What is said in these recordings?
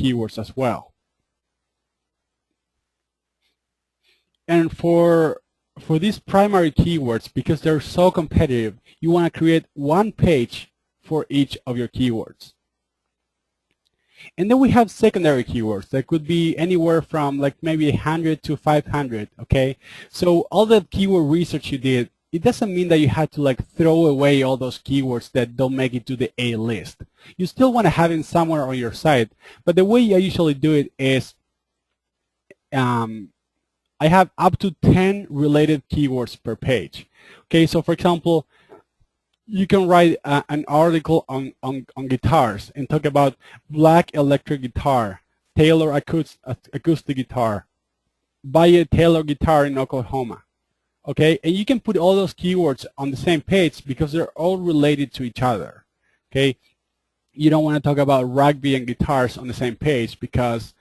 keywords as well. And for these primary keywords, because they're so competitive, you want to create one page for each of your keywords. And then we have secondary keywords that could be anywhere from like maybe 100 to 500, okay? So all the keyword research you did, it doesn't mean that you have to like throw away all those keywords that don't make it to the A list. You still want to have it somewhere on your site, but the way I usually do it is I have up to 10 related keywords per page. Okay, so for example, you can write an article on guitars and talk about black electric guitar, Taylor acoustic guitar, buy a Taylor guitar in Oklahoma. Okay, and you can put all those keywords on the same page because they're all related to each other. Okay, you don't want to talk about rugby and guitars on the same page because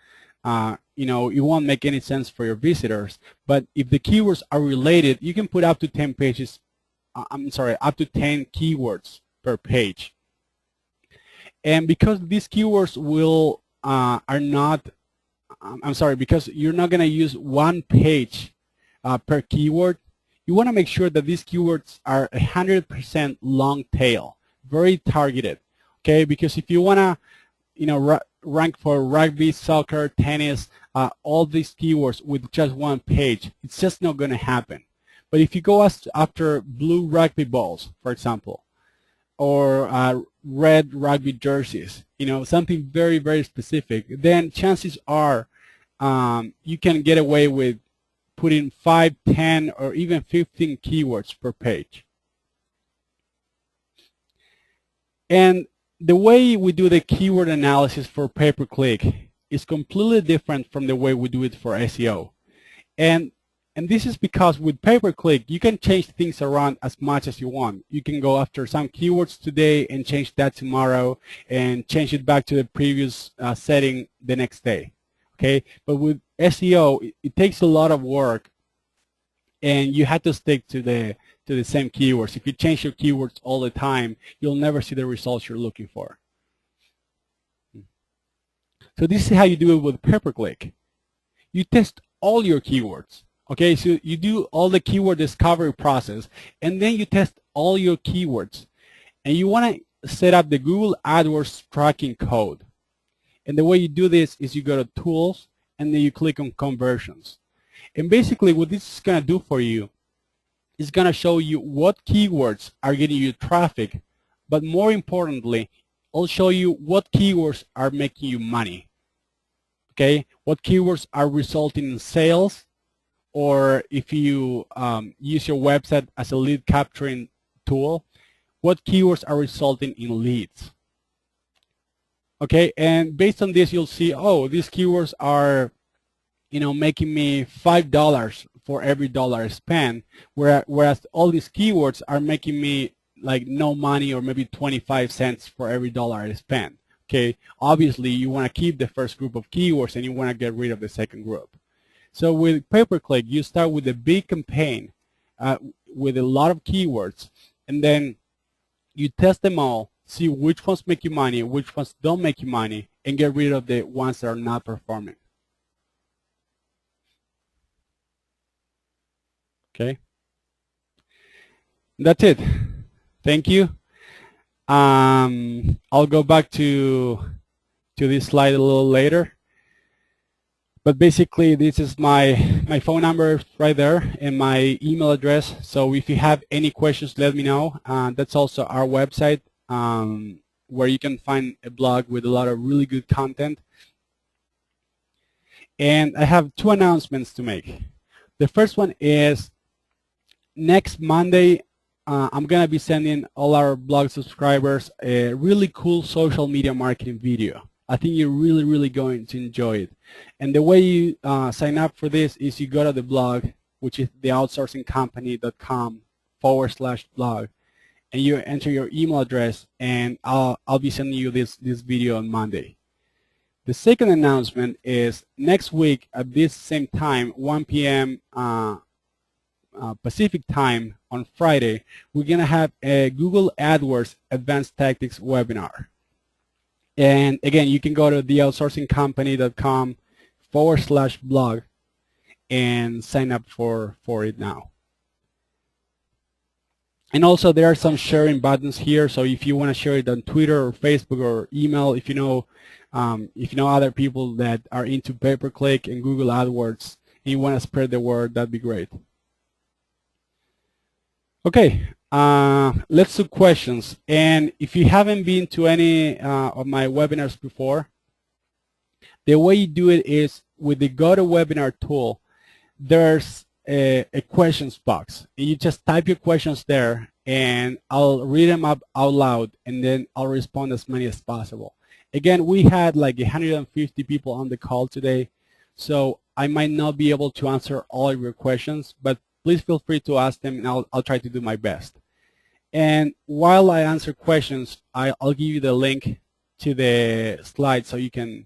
you know, it won't make any sense for your visitors. But if the keywords are related, you can put up to 10 pages. Up to 10 keywords per page. And because these keywords will because you're not going to use one page per keyword, you want to make sure that these keywords are 100% long tail, very targeted. Okay, because if you want to, you know, rank for rugby, soccer, tennis, all these keywords with just one page, it's just not going to happen. But if you go after blue rugby balls, for example, or red rugby jerseys, you know, something very, very specific, then chances are you can get away with putting 5, 10, or even 15 keywords per page. And the way we do the keyword analysis for pay-per-click is completely different from the way we do it for SEO. And this is because with pay-per-click, you can change things around as much as you want. You can go after some keywords today and change that tomorrow and change it back to the previous setting the next day. Okay, but with SEO, it takes a lot of work, and you have to stick to the same keywords. If you change your keywords all the time, you'll never see the results you're looking for. So this is how you do it with pay-per-click. You test all your keywords. Okay, so you do all the keyword discovery process, and then you test all your keywords. And you want to set up the Google AdWords tracking code. And the way you do this is you go to Tools, and then you click on Conversions. And basically what this is going to do for you is going to show you what keywords are getting you traffic, but more importantly, it'll show you what keywords are making you money. Okay, what keywords are resulting in sales, or if you use your website as a lead capturing tool, what keywords are resulting in leads. Okay, and based on this, you'll see, oh, these keywords are, you know, making me $5 for every dollar I spend, whereas all these keywords are making me like no money, or maybe 25 cents for every dollar I spend. Okay, obviously you want to keep the first group of keywords and you want to get rid of the second group. So with pay-per-click, you start with a big campaign with a lot of keywords, and then you test them all, see which ones make you money, which ones don't make you money, and get rid of the ones that are not performing. Okay, that's it. Thank you. I'll go back to this slide a little later. But basically, this is my phone number right there and my email address. So if you have any questions, let me know. That's also our website, where you can find a blog with a lot of really good content. And I have 2 announcements to make. The first one is next Monday, I'm going to be sending all our blog subscribers a really cool social media marketing video. I think you're really, really going to enjoy it. And the way you sign up for this is you go to the blog, which is theoutsourcingcompany.com/blog, and you enter your email address, and I'll be sending you this video on Monday. The second announcement is next week at this same time, 1 p.m. Pacific time on Friday, we're going to have a Google AdWords Advanced Tactics webinar. And again, you can go to theoutsourcingcompany.com/blog and sign up for it now. And also there are some sharing buttons here, so if you want to share it on Twitter or Facebook or email, if you know other people that are into pay-per-click and Google AdWords and you want to spread the word, that'd be great. Okay, let's do questions. And if you haven't been to any of my webinars before, the way you do it is with the GoToWebinar tool. There's a questions box. And you just type your questions there, and I'll read them up out loud, and then I'll respond as many as possible. Again, we had like 150 people on the call today, so I might not be able to answer all of your questions, but please feel free to ask them, and I'll try to do my best. And while I answer questions, I'll give you the link to the slide so you can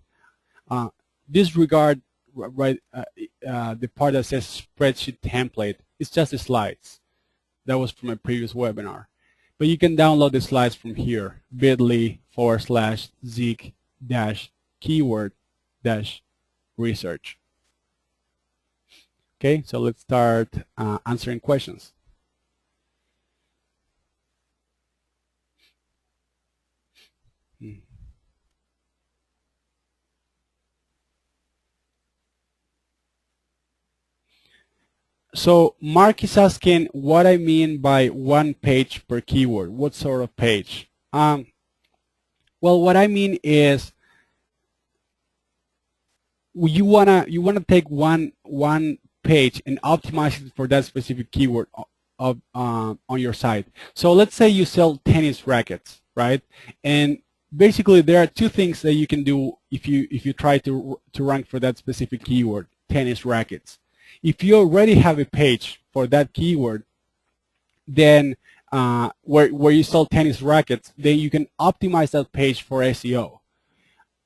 disregard the part that says spreadsheet template. It's just the slides. That was from a previous webinar. But you can download the slides from here, bit.ly/Zeek-keyword-research. Okay, so let's start answering questions. So Mark is asking what I mean by one page per keyword. What sort of page? Well, what I mean is you wanna take one page and optimize it for that specific keyword on your site. So let's say you sell tennis rackets, right? And basically there are two things that you can do if you try to rank for that specific keyword, tennis rackets. If you already have a page for that keyword, then where you sell tennis rackets, then you can optimize that page for SEO.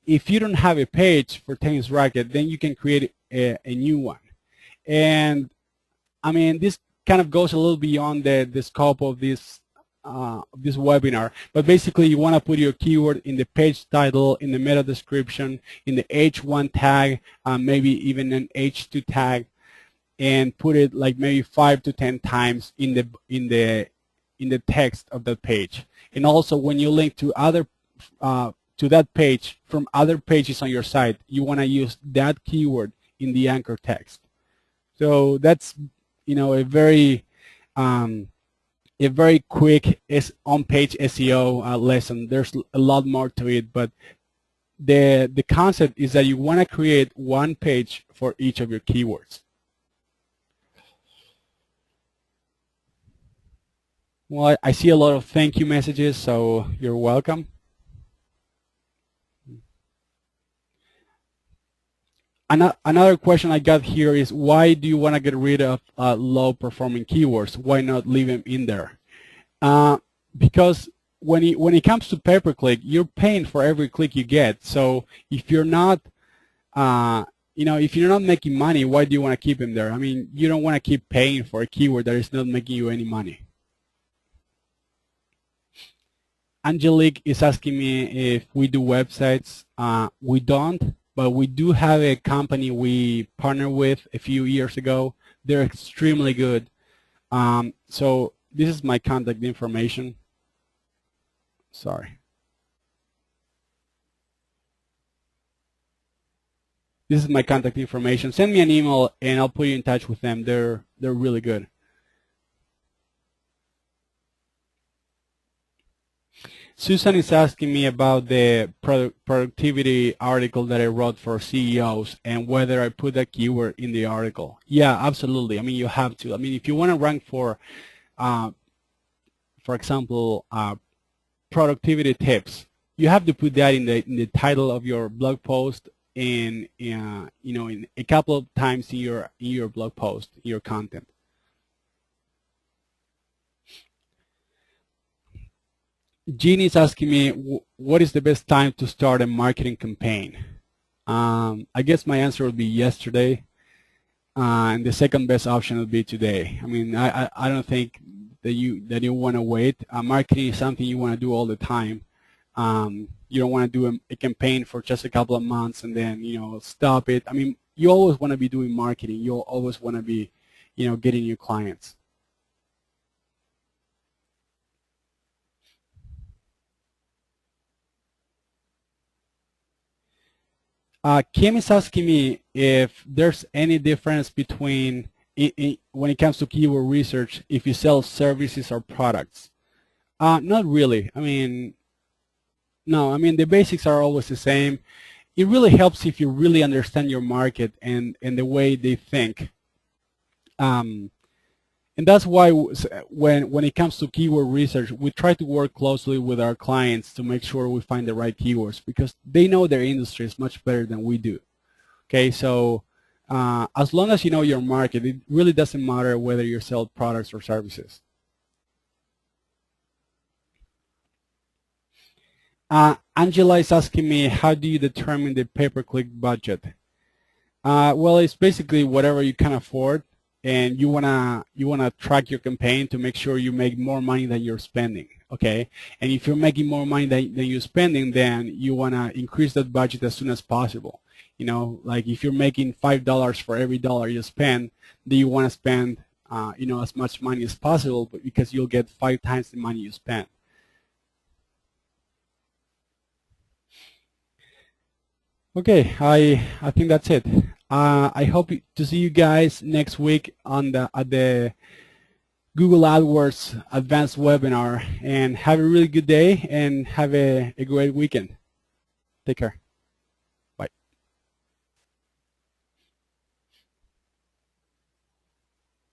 If you don't have a page for tennis racket, then you can create a new one. And I mean, this kind of goes a little beyond the scope of this webinar, but basically you want to put your keyword in the page title, in the meta description, in the H1 tag, maybe even an H2 tag, and put it like maybe 5 to 10 times in the text of that page. And also when you link to that page from other pages on your site, you want to use that keyword in the anchor text. So that's a very quick on-page SEO lesson. There's a lot more to it, but the concept is that you want to create one page for each of your keywords. Well, I see a lot of thank you messages, so you're welcome. Another question I got here is, why do you want to get rid of low-performing keywords? Why not leave them in there? Because when it comes to pay-per-click, you're paying for every click you get. So if you're not, if you're not making money, why do you want to keep them there? I mean, you don't want to keep paying for a keyword that is not making you any money. Angelique is asking me if we do websites. We don't, but we do have a company we partnered with a few years ago. They're extremely good. So this is my contact information. Sorry. This is my contact information. Send me an email and I'll put you in touch with them. They're really good. Susan is asking me about the productivity article that I wrote for CEOs and whether I put that keyword in the article. Yeah, absolutely. I mean, you have to. I mean, if you want to rank for example, productivity tips, you have to put that in the title of your blog post and in a couple of times in your blog post, in your content. Jean is asking me, what is the best time to start a marketing campaign? I guess my answer would be yesterday, and the second best option would be today. I mean, I don't think that you want to wait. Marketing is something you want to do all the time. You don't want to do a campaign for just a couple of months and then, stop it. I mean, you always want to be doing marketing. You'll always want to be, getting new clients. Kim is asking me if there's any difference between, when it comes to keyword research, if you sell services or products. Not really. I mean, no, I mean, the basics are always the same. It really helps if you really understand your market and the way they think. And that's why when it comes to keyword research, we try to work closely with our clients to make sure we find the right keywords, because they know their industries much better than we do. Okay, so as long as you know your market, it really doesn't matter whether you sell products or services. Angela is asking me, how do you determine the pay-per-click budget? Well, it's basically whatever you can afford, and you wanna track your campaign to make sure you make more money than you're spending. Okay, and if you're making more money than you're spending, then you wanna increase that budget as soon as possible. Like if you're making $5 for every dollar you spend, then you wanna spend as much money as possible, but because you'll get 5 times the money you spend. Okay, I think that's it. I hope to see you guys next week at the Google AdWords Advanced Webinar, and have a really good day and have a great weekend. Take care.